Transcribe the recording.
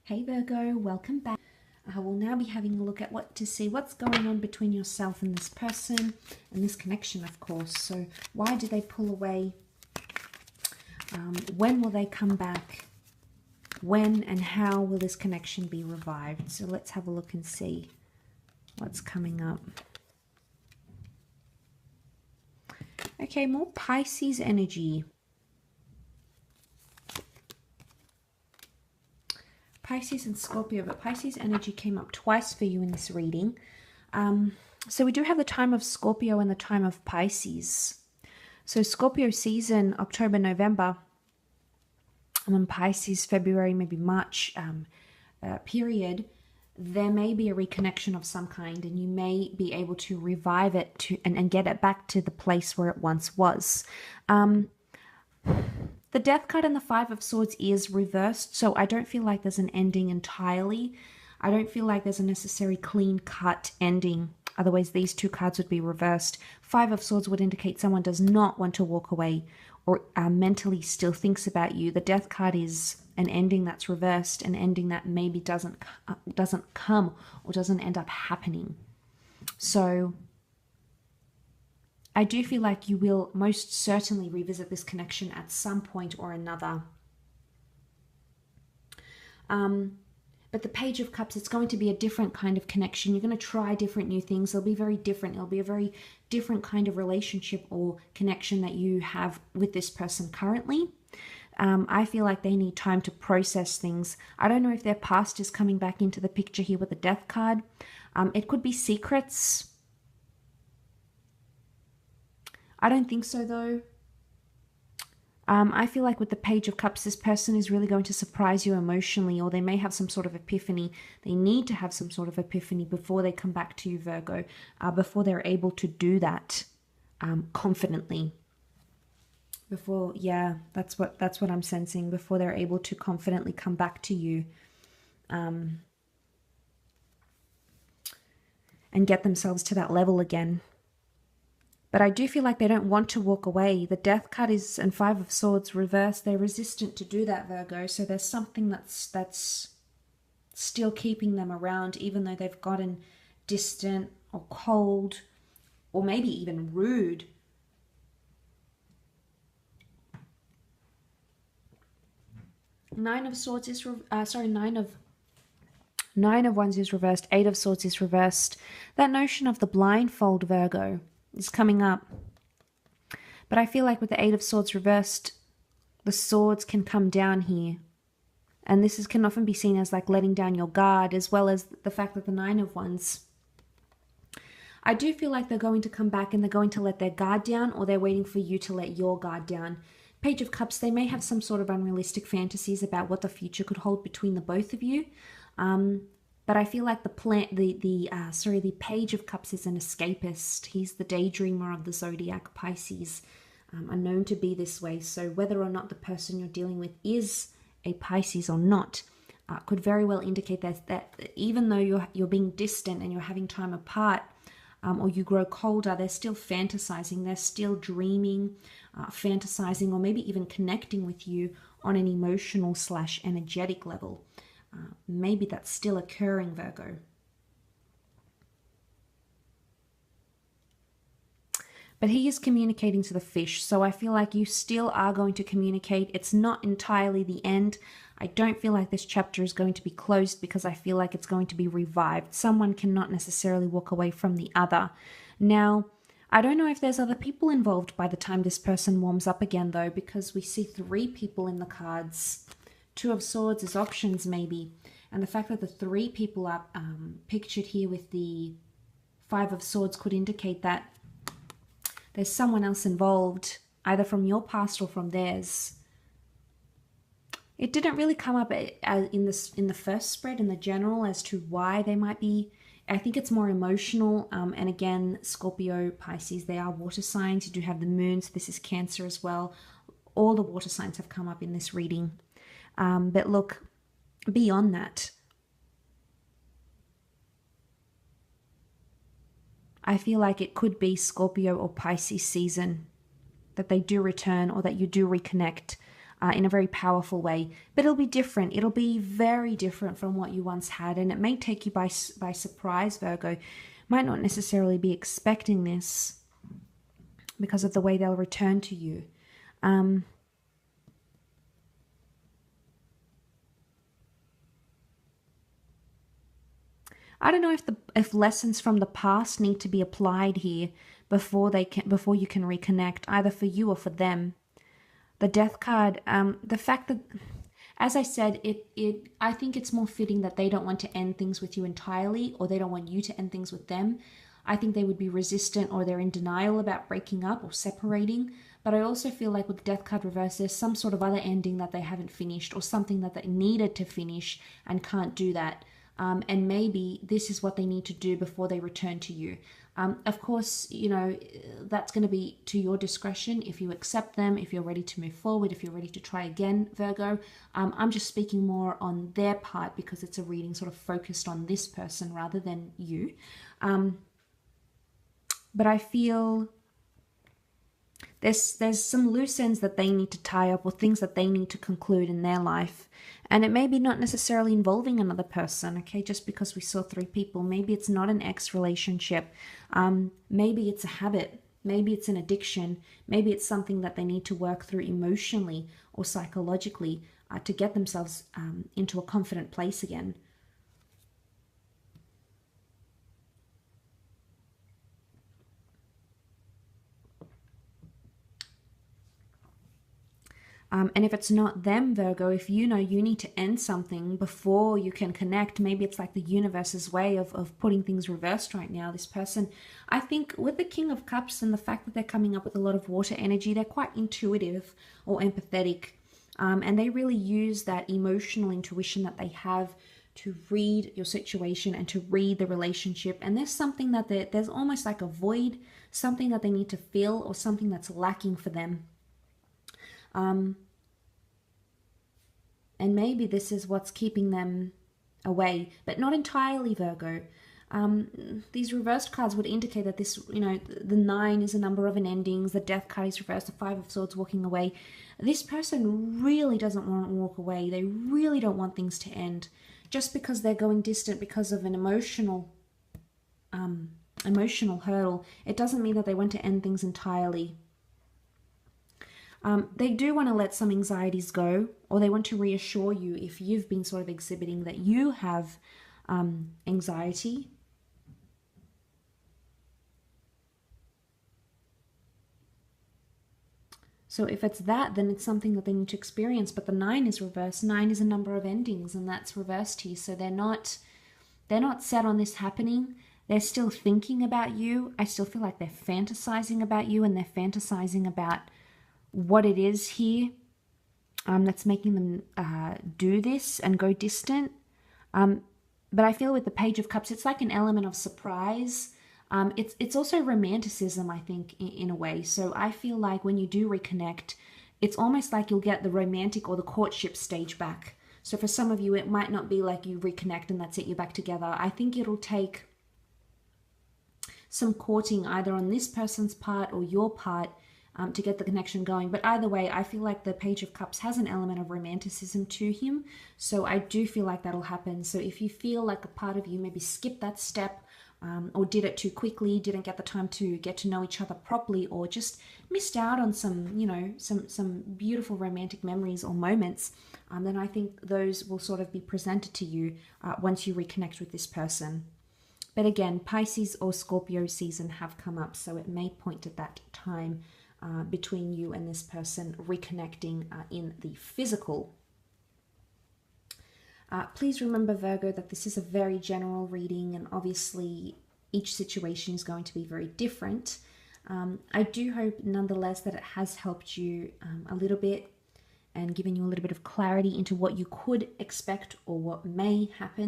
Hey Virgo, welcome back. We'll now be having a look at what's going on between yourself and this person and this connection, of course. So why did they pull away? When will they come back? When and how will this connection be revived? So let's have a look and see what's coming up. Okay, more Pisces energy. Pisces and Scorpio, but Pisces energy came up twice for you in this reading. So we do have the time of Scorpio and the time of Pisces. So Scorpio season, October, November, and then Pisces, February, maybe March period, there may be a reconnection of some kind, and you may be able to revive it and get it back to the place where it once was. The Death card and the Five of Swords is reversed, so I don't feel like there's an ending entirely. I don't feel like there's a necessary clean-cut ending. Otherwise, these two cards would be reversed. Five of Swords would indicate someone does not want to walk away or mentally still thinks about you. The Death card is an ending that's reversed, an ending that maybe doesn't come or doesn't end up happening. So I do feel like you will most certainly revisit this connection at some point or another. But the Page of Cups, it's going to be a different kind of connection. You're going to try different new things. They'll be very different. It'll be a very different kind of relationship or connection that you have with this person currently. I feel like they need time to process things. I don't know if their past is coming back into the picture here with the Death card. It could be secrets. I don't think so, though. I feel like with the Page of Cups, this person is really going to surprise you emotionally, or they may have some sort of epiphany. They need to have some sort of epiphany before they come back to you, Virgo, before they're able to do that confidently. Before, yeah, that's what I'm sensing. Before they're able to confidently come back to you and get themselves to that level again. But I do feel like they don't want to walk away. The Death card is, and Five of Swords reversed. They're resistant to do that, Virgo. So there's something that's still keeping them around, even though they've gotten distant or cold or maybe even rude. Nine of Swords is, Nine of Wands is reversed. Eight of Swords is reversed. That notion of the blindfold, Virgo, is coming up. But I feel like with the Eight of Swords reversed, the swords can come down here. And this can often be seen as like letting down your guard, as well as the fact that the Nine of Wands, I do feel like they're going to come back and they're going to let their guard down, or they're waiting for you to let your guard down. Page of Cups, they may have some sort of unrealistic fantasies about what the future could hold between the both of you. But I feel like the Page of Cups is an escapist. He's the daydreamer of the zodiac. Pisces are known to be this way. So whether or not the person you're dealing with is a Pisces or not, could very well indicate that even though you're being distant and you're having time apart, or you grow colder, they're still fantasizing. They're still dreaming, fantasizing, or maybe even connecting with you on an emotional / energetic level. Maybe that's still occurring, Virgo. But he is communicating to the fish, so I feel like you still are going to communicate. It's not entirely the end. I don't feel like this chapter is going to be closed, because I feel like it's going to be revived. Someone cannot necessarily walk away from the other. Now, I don't know if there's other people involved by the time this person warms up again, though, because we see 3 people in the cards. Two of Swords is options, maybe. And the fact that the 3 people are pictured here with the Five of Swords could indicate that there's someone else involved, either from your past or from theirs. It didn't really come up in the first spread, in the general, as to why they might be. I think it's more emotional. And again, Scorpio, Pisces, they are water signs. You do have the moon, so this is Cancer as well. All the water signs have come up in this reading. But look, beyond that, I feel like it could be Scorpio or Pisces season, that they do return or that you do reconnect. in a very powerful way. But it'll be different. It'll be very different from what you once had, and it may take you by surprise, Virgo. Might not necessarily be expecting this because of the way they'll return to you. I don't know if lessons from the past need to be applied here before you can reconnect, either for you or for them. The Death card, the fact that, as I said, I think it's more fitting that they don't want to end things with you entirely, or they don't want you to end things with them. I think they would be resistant, or they're in denial about breaking up or separating. But I also feel like with the Death card reverse, there's some sort of other ending that they haven't finished, or something that they needed to finish and can't do that. And maybe this is what they need to do before they return to you. Of course, you know, that's going to be to your discretion if you accept them, if you're ready to move forward, if you're ready to try again, Virgo. I'm just speaking more on their part because it's a reading sort of focused on this person rather than you. But I feel there's some loose ends that they need to tie up, or things that they need to conclude in their life. And it may be not necessarily involving another person, okay? Just because we saw 3 people. Maybe it's not an ex relationship. Maybe it's a habit. Maybe it's an addiction. Maybe it's something that they need to work through emotionally or psychologically to get themselves into a confident place again. And if it's not them, Virgo, if you know you need to end something before you can connect, maybe it's like the universe's way of putting things reversed right now. This person, I think with the King of Cups and the fact that they're coming up with a lot of water energy, they're quite intuitive or empathetic. And they really use that emotional intuition that they have to read your situation and to read the relationship. And there's something that there's almost like a void, something that they need to fill, or something that's lacking for them. And maybe this is what's keeping them away, but not entirely, Virgo. These reversed cards would indicate that this, you know, the 9 is a number of endings, the Death card is reversed, the 5 of Swords, walking away. This person really doesn't want to walk away. They really don't want things to end. Just because they're going distant because of an emotional hurdle, it doesn't mean that they want to end things entirely. They do want to let some anxieties go, or they want to reassure you if you've been sort of exhibiting that you have anxiety. So if it's that, then it's something that they need to experience. But the 9 is reversed. 9 is a number of endings, and that's reversed here. So they're not set on this happening. They're still thinking about you. I still feel like they're fantasizing about you, and they're fantasizing about what it is here that's making them do this and go distant. But I feel with the Page of Cups, it's like an element of surprise. It's also romanticism, I think, in a way. So I feel like when you do reconnect, it's almost like you'll get the romantic or the courtship stage back. So for some of you, it might not be like you reconnect and that's it, you're back together. I think it'll take some courting either on this person's part or your part to get the connection going. But either way, I feel like the Page of Cups has an element of romanticism to him. So I do feel like that'll happen. So if you feel like a part of you maybe skipped that step, or did it too quickly, didn't get the time to get to know each other properly, or just missed out on some, you know, some beautiful romantic memories or moments, then I think those will sort of be presented to you once you reconnect with this person. But again, Pisces or Scorpio season have come up, so it may point at that time between you and this person reconnecting in the physical. Please remember, Virgo, that this is a very general reading, and obviously each situation is going to be very different. I do hope nonetheless that it has helped you a little bit and given you a little bit of clarity into what you could expect or what may happen.